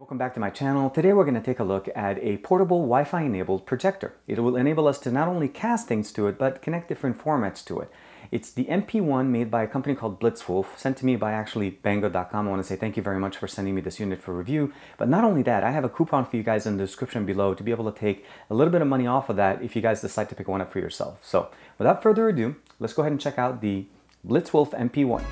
Welcome back to my channel. Today we're going to take a look at a portable Wi-Fi enabled projector. It will enable us to not only cast things to it, but connect different formats to it. It's the MP1 made by a company called blitzwolf, sent to me by actually Bango.com. I want to say thank you very much for sending me this unit for review. But not only that, I have a coupon for you guys in the description below to be able to take a little bit of money off of that if you guys decide to pick one up for yourself. So without further ado, let's go ahead and check out the blitzwolf MP1.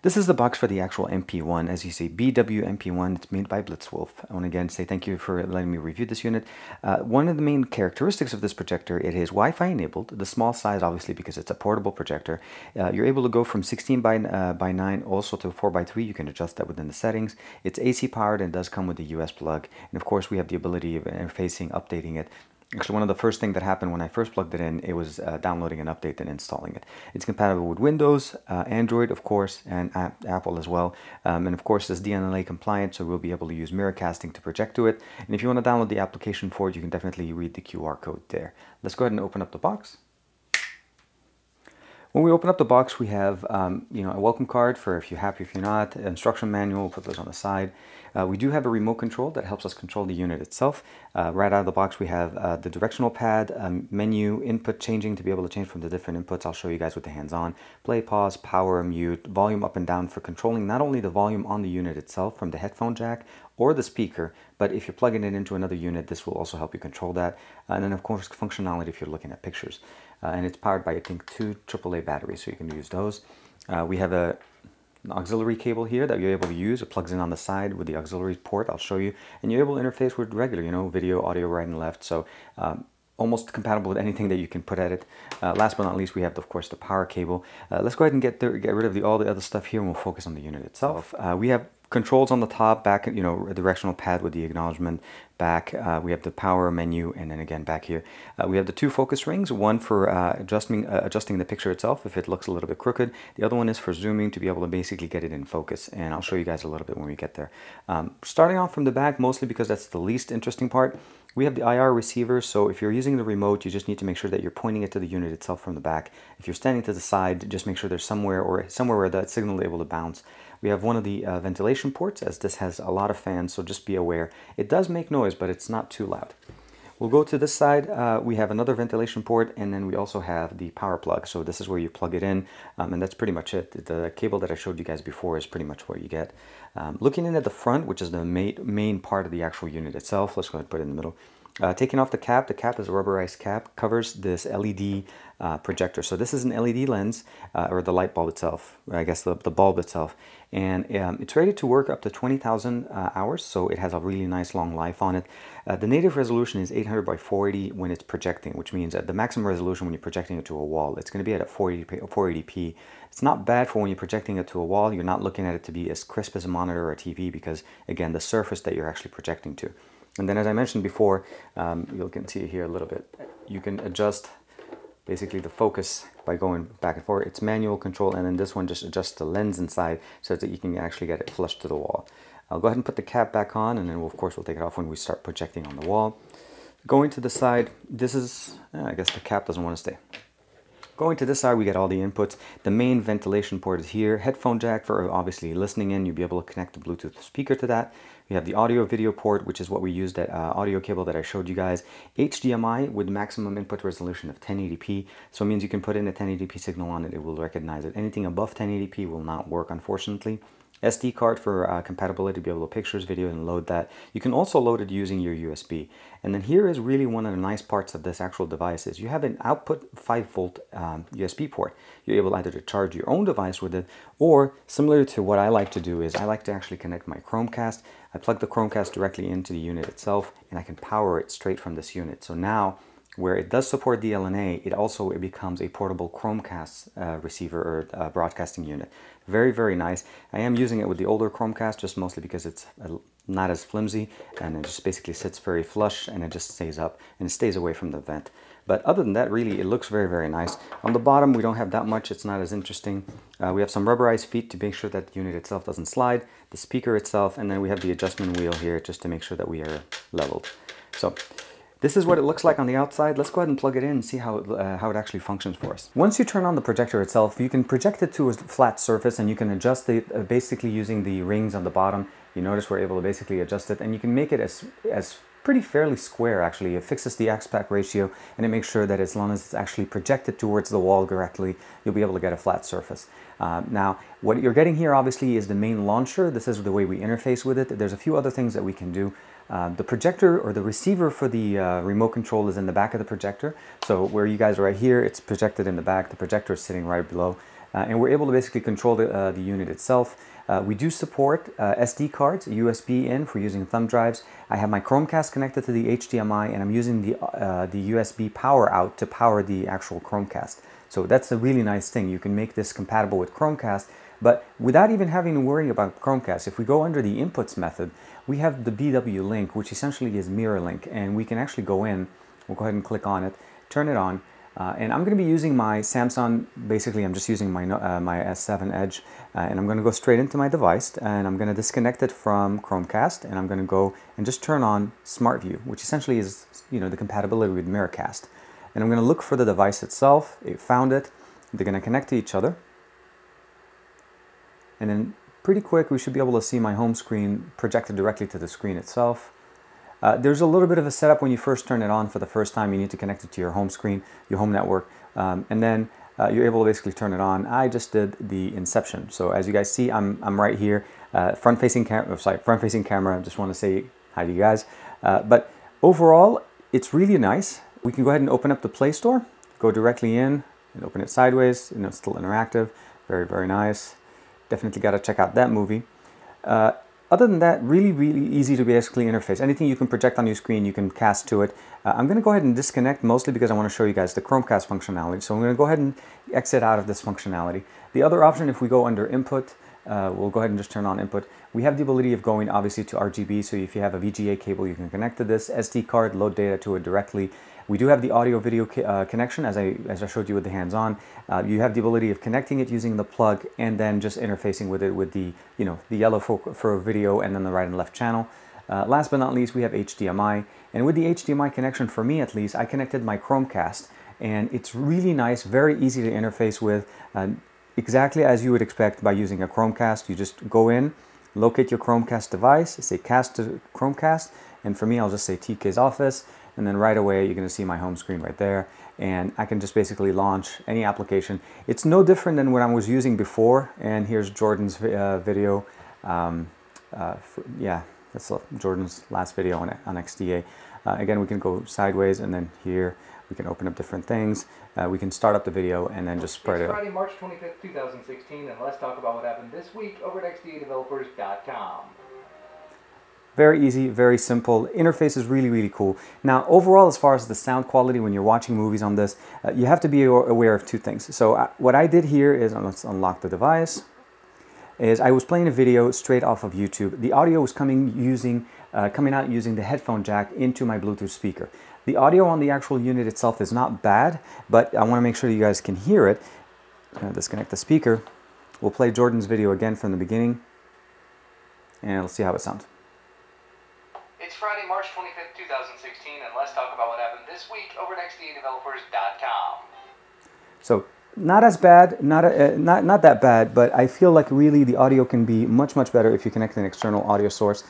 This is the box for the actual MP1. As you see, BW MP1, it's made by blitzwolf. I want to again say thank you for letting me review this unit. One of the main characteristics of this projector, it is Wi-Fi enabled. The small size, obviously, because it's a portable projector. You're able to go from 16 by 9 also to 4 by 3. You can adjust that within the settings. It's AC powered and does come with a US plug. And of course, we have the ability of interfacing, updating it. Actually, one of the first things that happened when I first plugged it in, it was downloading an update and installing it. It's compatible with Windows, Android, of course, and Apple as well. And of course, it's DLNA compliant, so we'll be able to use mirror casting to project to it. And if you want to download the application for it, you can definitely read the QR code there. Let's go ahead and open up the box. When we open up the box, we have a welcome card for if you're happy, if you're not, instruction manual, we'll put those on the side. We do have a remote control that helps us control the unit itself. Right out of the box, we have the directional pad, menu, input changing to be able to change from the different inputs. I'll show you guys with the hands-on. Play, pause, power, mute, volume up and down for controlling not only the volume on the unit itself from the headphone jack or the speaker, but if you're plugging it into another unit, this will also help you control that. And then, of course, functionality if you're looking at pictures. And it's powered by, I think, 2 AAA batteries, so you can use those. We have an auxiliary cable here that you're able to use. It plugs in on the side with the auxiliary port. I'll show you. And you're able to interface with regular, video, audio, right and left. So almost compatible with anything that you can put at it. Last but not least, we have, of course, the power cable. Let's go ahead and get rid of all the other stuff here, and we'll focus on the unit itself. We have controls on the top, back, a directional pad with the acknowledgement, back. We have the power menu, and then again back here. We have the 2 focus rings, one for adjusting the picture itself if it looks a little bit crooked. The other one is for zooming to be able to basically get it in focus, and I'll show you guys a little bit when we get there. Starting off from the back, mostly because that's the least interesting part, we have the IR receiver, so if you're using the remote, you just need to make sure that you're pointing it to the unit itself from the back. If you're standing to the side, just make sure there's somewhere where that signal is able to bounce. We have one of the ventilation ports, as this has a lot of fans, so just be aware. It does make noise, but it's not too loud. We'll go to this side. We have another ventilation port, and then we also have the power plug. So this is where you plug it in, and that's pretty much it. The cable that I showed you guys before is pretty much what you get. Looking in at the front, which is the main part of the actual unit itself, let's go ahead and put it in the middle. Taking off the cap is a rubberized cap, covers this LED projector. So this is an LED lens, or the light bulb itself, or I guess the bulb itself. And it's rated to work up to 20,000 hours, so it has a really nice long life on it. The native resolution is 800 by 480 when it's projecting, which means at the maximum resolution when you're projecting it to a wall, it's going to be at a 480p. It's not bad for when you're projecting it to a wall. You're not looking at it to be as crisp as a monitor or a TV because, again, the surface that you're actually projecting to. And then, as I mentioned before, you can see here a little bit, you can adjust basically the focus by going back and forth. It's manual control, and then this one just adjusts the lens inside so that you can actually get it flush to the wall. I'll go ahead and put the cap back on, and then of course we'll take it off when we start projecting on the wall. Going to the side, this is, I guess the cap doesn't want to stay. Going to this side, we get all the inputs. The main ventilation port is here. Headphone jack for obviously listening in. You'll be able to connect the Bluetooth speaker to that. We have the audio video port, which is what we used, that audio cable that I showed you guys. HDMI with maximum input resolution of 1080p. So it means you can put in a 1080p signal on it. It will recognize it. Anything above 1080p will not work, unfortunately. SD card for compatibility to be able to pictures, video, and load that. You can also load it using your USB. And then here is really one of the nice parts of this actual device is you have an output 5-volt USB port. You're able either to charge your own device with it, or similar to what I like to do is I like to actually connect my Chromecast. I plug the Chromecast directly into the unit itself, and I can power it straight from this unit. So now, where it does support DLNA, it becomes a portable Chromecast receiver or broadcasting unit. Very, very nice. I am using it with the older Chromecast just mostly because it's not as flimsy, and it just basically sits very flush, and it just stays up and it stays away from the vent. But other than that, really, it looks very, very nice. On the bottom, we don't have that much. It's not as interesting. We have some rubberized feet to make sure that the unit itself doesn't slide, the speaker itself, and then we have the adjustment wheel here just to make sure that we are leveled. So This is what it looks like on the outside. Let's go ahead and plug it in and see how it actually functions for us. Once you turn on the projector itself, you can project it to a flat surface and you can adjust it basically using the rings on the bottom. You notice we're able to basically adjust it, and you can make it as pretty fairly square actually. It fixes the aspect ratio and it makes sure that as long as it's actually projected towards the wall directly, you'll be able to get a flat surface. Now, what you're getting here obviously is the main launcher. This is the way we interface with it. There's a few other things that we can do. The projector or the receiver for the remote control is in the back of the projector. So where you guys are right here, it's projected in the back. The projector is sitting right below. And we're able to basically control the unit itself. We do support SD cards, USB in for using thumb drives. I have my Chromecast connected to the HDMI, and I'm using the USB power out to power the actual Chromecast. So that's a really nice thing. You can make this compatible with Chromecast, but without even having to worry about Chromecast. If we go under the inputs method, we have the BW link, which essentially is mirror link, and we can actually go in. We'll go ahead and click on it, turn it on. And I'm going to be using my Samsung. Basically, I'm just using my my S7 Edge, and I'm going to go straight into my device, and I'm going to disconnect it from Chromecast, and I'm going to go and just turn on Smart View, which essentially is, you know, the compatibility with Mirrorcast. And I'm going to look for the device itself. It found it. They're going to connect to each other, and then pretty quick we should be able to see my home screen projected directly to the screen itself. There's a little bit of a setup when you first turn it on for the first time. You need to connect it to your home screen, your home network, and then you're able to basically turn it on. I just did the inception. So as you guys see, I'm right here, front-facing camera. Front-facing camera. I just want to say hi to you guys. But overall, it's really nice. We can go ahead and open up the Play Store, go directly in, and open it sideways. You know, it's still interactive. Very, very nice. Definitely got to check out that movie. Other than that, really, really easy to basically interface. Anything you can project on your screen, you can cast to it. I'm going to go ahead and disconnect mostly because I want to show you guys the Chromecast functionality. So I'm going to go ahead and exit out of this functionality. The other option, if we go under input, we'll go ahead and just turn on input. We have the ability of going obviously to RGB. So if you have a VGA cable, you can connect to this SD card, load data to it directly. We do have the audio-video connection, as I showed you with the hands-on. You have the ability of connecting it using the plug, and then just interfacing with it with the, you know, the yellow for video, and then the right and left channel. Last but not least, we have HDMI, and with the HDMI connection, for me at least, I connected my Chromecast, and it's really nice, very easy to interface with, exactly as you would expect by using a Chromecast. You just go in, locate your Chromecast device, say cast to Chromecast, and for me, I'll just say TK's office. And then right away, you're going to see my home screen right there. And I can just basically launch any application. It's no different than what I was using before. And here's Jordan's video. Yeah, that's Jordan's last video on XDA. Again, we can go sideways, and then here we can open up different things. We can start up the video and then just spread it out. Friday, March 25th, 2016, and let's talk about what happened this week over at xdadevelopers.com. Very easy, very simple. Interface is really, really cool. Now, overall, as far as the sound quality when you're watching movies on this, you have to be aware of two things. So what I did here is, let's unlock the device, is I was playing a video straight off of YouTube. The audio was coming out using the headphone jack into my Bluetooth speaker. The audio on the actual unit itself is not bad, but I want to make sure you guys can hear it. I'm going to disconnect the speaker. We'll play Jordan's video again from the beginning, and let's see how it sounds. It's Friday, March 25th, 2016, and let's talk about what happened this week over at xdadevelopers.com. So, not as bad, not that bad, but I feel like really the audio can be much, much better if you connect an external audio source,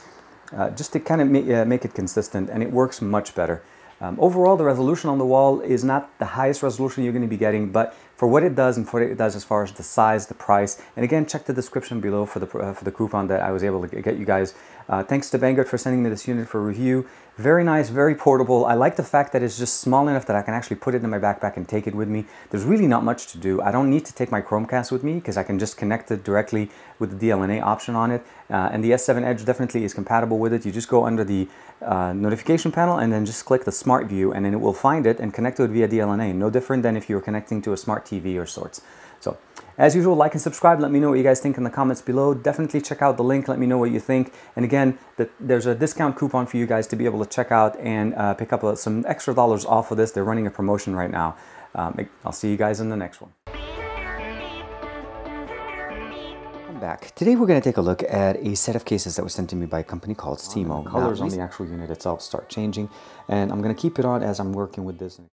just to kind of make it consistent, and it works much better. Overall, the resolution on the wall is not the highest resolution you're going to be getting, but for what it does and for what it does as far as the size, the price, and again, check the description below for the coupon that I was able to get you guys. Thanks to Banggood for sending me this unit for review. Very nice, very portable. I like the fact that it's just small enough that I can actually put it in my backpack and take it with me. There's really not much to do. I don't need to take my Chromecast with me because I can just connect it directly with the DLNA option on it. And the S7 Edge definitely is compatible with it. You just go under the notification panel and then just click the Smart View, and then it will find it and connect to it via DLNA. No different than if you were connecting to a smart TV or sorts. So, as usual, like and subscribe. Let me know what you guys think in the comments below. Definitely check out the link. Let me know what you think. And again, there's a discount coupon for you guys to be able to check out and pick up some extra dollars off of this. They're running a promotion right now. I'll see you guys in the next one. Back. Today we're going to take a look at a set of cases that was sent to me by a company called Stimo. Colors on the actual unit itself start changing, and I'm going to keep it on as I'm working with this.